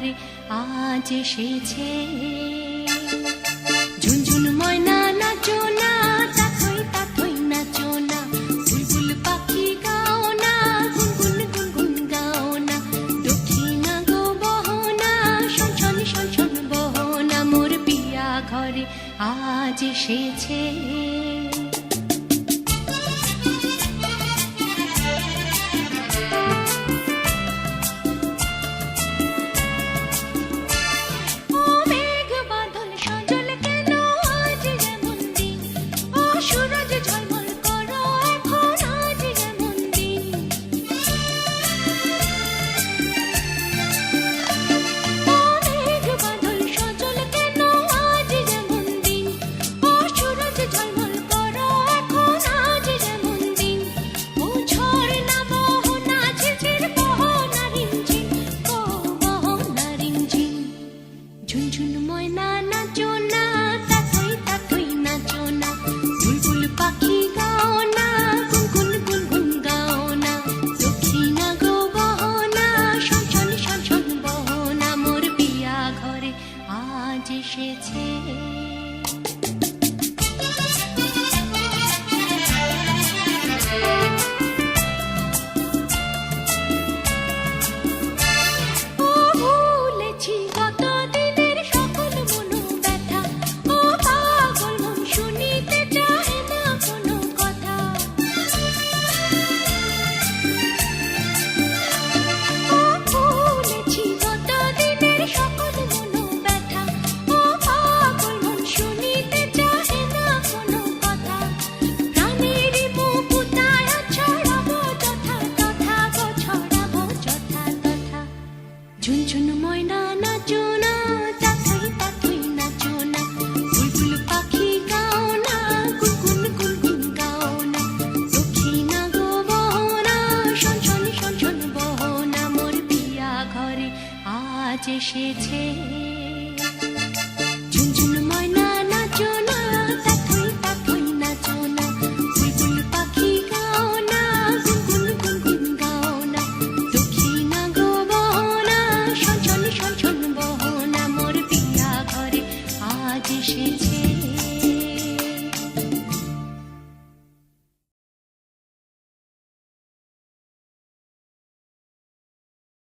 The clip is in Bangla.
ঘরে আজ এসেছে। ঝুনঝুন ময়না নাচো না, তাথই তাথই নাচো না, বুলবুল পাখি গাও না, গুনগুন গুনগুন গাও না, দক্ষিণা গো বহনা, শনশন শনশন বহনা, মোর পিয়া ঘরে আজ এসেছে। ঝুনঝুন ময়না নাচো না, তাথই তাথই নাচো না, বুলবুল পাখি গাও না, গুনগুন গুনগুন গাও না, দক্ষিণা গো বহনা, শনশন শনশন বহনা, মোর পিয়া ঘরে আজ এসেছে। ঝুনঝুন ময়না নাচো না, তাথই তাথই নাচো না, বুলবুল পাখি গাও না, গুনগুন গুনগুন গাও না, দক্ষিণা গো বহনা, শনশন শনশন বহনা, মোর পিয়া ঘরে আজ এসেছে।